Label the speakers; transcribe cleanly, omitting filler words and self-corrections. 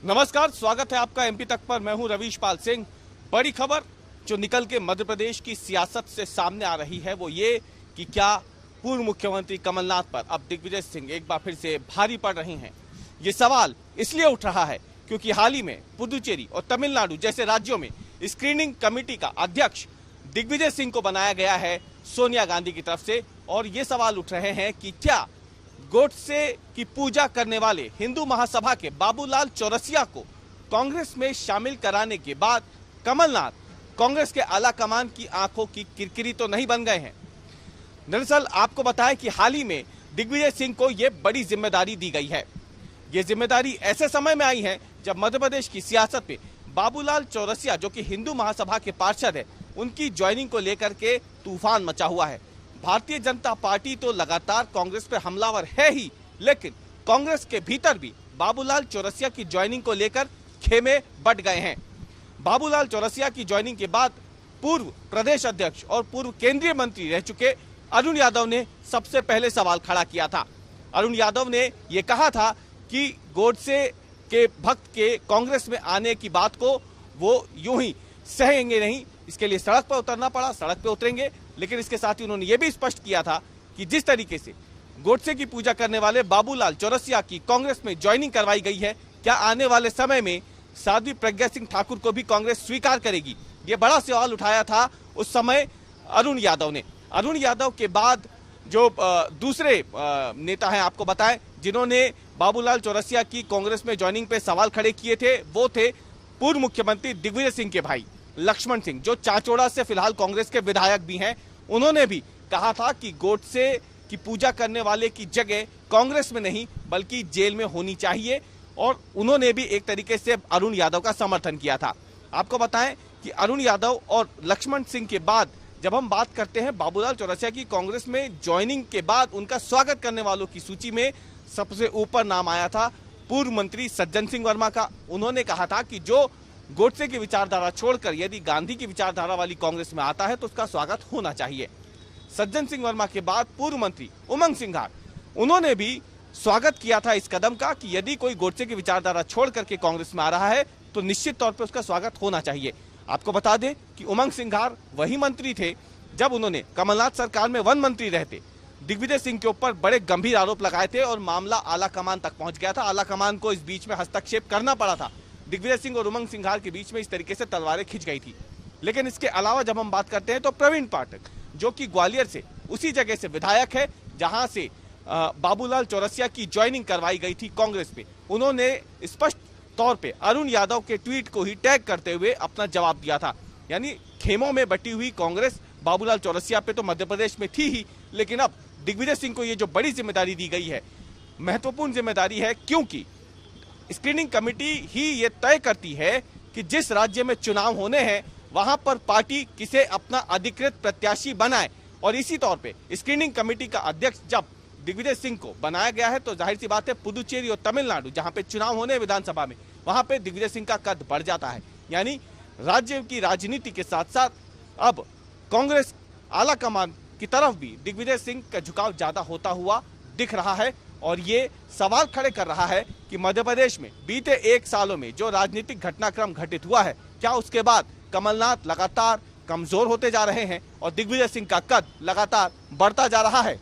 Speaker 1: नमस्कार, स्वागत है आपका एमपी तक पर। मैं हूं रवीश पाल सिंह। बड़ी खबर जो निकल के मध्य प्रदेश की सियासत से सामने आ रही है वो ये कि क्या पूर्व मुख्यमंत्री कमलनाथ पर अब दिग्विजय सिंह एक बार फिर से भारी पड़ रहे हैं। ये सवाल इसलिए उठ रहा है क्योंकि हाल ही में पुडुचेरी और तमिलनाडु जैसे राज्यों में स्क्रीनिंग कमेटी का अध्यक्ष दिग्विजय सिंह को बनाया गया है सोनिया गांधी की तरफ से। और ये सवाल उठ रहे हैं कि क्या गोडसे की पूजा करने वाले हिंदू महासभा के बाबूलाल चौरसिया को कांग्रेस में शामिल कराने के बाद कमलनाथ कांग्रेस के आला कमान की आंखों की किरकिरी तो नहीं बन गए हैं। दरअसल आपको बताएं कि हाल ही में दिग्विजय सिंह को यह बड़ी जिम्मेदारी दी गई है। ये जिम्मेदारी ऐसे समय में आई है जब मध्य प्रदेश की सियासत में बाबूलाल चौरसिया जो कि हिंदू महासभा के पार्षद है, उनकी ज्वाइनिंग को लेकर के तूफान मचा हुआ है। भारतीय जनता पार्टी तो लगातार कांग्रेस पे हमलावर है ही, लेकिन कांग्रेस के भीतर भी बाबूलाल चौरसिया की ज्वाइनिंग को लेकर खेमे बट गए हैं। बाबूलाल चौरसिया की ज्वाइनिंग के बाद पूर्व प्रदेश अध्यक्ष और पूर्व केंद्रीय मंत्री रह चुके अरुण यादव ने सबसे पहले सवाल खड़ा किया था। अरुण यादव ने यह कहा था कि गोडसे के भक्त के कांग्रेस में आने की बात को वो यूं ही सहेंगे नहीं, इसके लिए सड़क पर उतरना पड़ा, सड़क पर उतरेंगे। लेकिन इसके साथ ही उन्होंने ये भी स्पष्ट किया था कि जिस तरीके से गोडसे की पूजा करने वाले बाबूलाल चौरसिया की कांग्रेस में ज्वाइनिंग करवाई गई है, क्या आने वाले समय में साध्वी प्रज्ञा सिंह ठाकुर को भी कांग्रेस स्वीकार करेगी। ये बड़ा सवाल उठाया था उस समय अरुण यादव ने। अरुण यादव के बाद जो दूसरे नेता हैं आपको बताएं जिन्होंने बाबूलाल चौरसिया की कांग्रेस में ज्वाइनिंग पे सवाल खड़े किए थे, वो थे पूर्व मुख्यमंत्री दिग्विजय सिंह के भाई लक्ष्मण सिंह, जो चाचौड़ा से फिलहाल कांग्रेस के विधायक भी हैं। उन्होंने भी कहा था कि गोडसे की पूजा करने वाले की जगह कांग्रेस में नहीं बल्कि जेल में होनी चाहिए, और उन्होंने भी एक तरीके से अरुण यादव का समर्थन किया था। आपको बताएं कि अरुण यादव और लक्ष्मण सिंह के बाद जब हम बात करते हैं बाबूलाल चौरसिया की कांग्रेस में ज्वाइनिंग के बाद उनका स्वागत करने वालों की सूची में सबसे ऊपर नाम आया था पूर्व मंत्री सज्जन सिंह वर्मा का। उन्होंने कहा था कि जो गोडसे की विचारधारा छोड़कर यदि गांधी की विचारधारा वाली कांग्रेस में आता है तो उसका स्वागत होना चाहिए। सज्जन सिंह वर्मा के बाद पूर्व मंत्री उमंग सिंघार, उन्होंने भी स्वागत किया था इस कदम का कि यदि कोई गोडसे की विचारधारा छोड़ करके कांग्रेस में आ रहा है तो निश्चित तौर पर उसका स्वागत होना चाहिए। आपको बता दें कि उमंग सिंघार वही मंत्री थे जब उन्होंने कमलनाथ सरकार में वन मंत्री रहते दिग्विजय सिंह के ऊपर बड़े गंभीर आरोप लगाए थे और मामला आला कमान तक पहुंच गया था। आला कमान को इस बीच में हस्तक्षेप करना पड़ा था। दिग्विजय सिंह और उमंग सिंघार के बीच में इस तरीके से तलवारें खिंच गई थी। लेकिन इसके अलावा जब हम बात करते हैं तो प्रवीण पाठक जो कि ग्वालियर से उसी जगह से विधायक है जहां से बाबूलाल चौरसिया की ज्वाइनिंग करवाई गई थी कांग्रेस में, उन्होंने स्पष्ट तौर पे अरुण यादव के ट्वीट को ही टैग करते हुए अपना जवाब दिया था। यानी खेमों में बटी हुई कांग्रेस बाबूलाल चौरसिया पे तो मध्य प्रदेश में थी ही, लेकिन अब दिग्विजय सिंह को ये जो बड़ी जिम्मेदारी दी गई है, महत्वपूर्ण जिम्मेदारी है, क्योंकि स्क्रीनिंग कमेटी ही ये तय करती है कि जिस राज्य में चुनाव होने हैं वहां पर पार्टी किसे अपना अधिकृत प्रत्याशी बनाए। और इसी तौर पे स्क्रीनिंग कमेटी का अध्यक्ष जब दिग्विजय सिंह को बनाया गया है तो जाहिर सी बात है पुडुचेरी और तमिलनाडु जहां पे चुनाव होने विधानसभा में, वहां पे दिग्विजय सिंह का कद बढ़ जाता है। यानी राज्य की राजनीति के साथ साथ अब कांग्रेस आला कमान की तरफ भी दिग्विजय सिंह का झुकाव ज्यादा होता हुआ दिख रहा है। और ये सवाल खड़े कर रहा है कि मध्य प्रदेश में बीते 1 सालों में जो राजनीतिक घटनाक्रम घटित हुआ है, क्या उसके बाद कमलनाथ लगातार कमजोर होते जा रहे हैं और दिग्विजय सिंह का कद लगातार बढ़ता जा रहा है।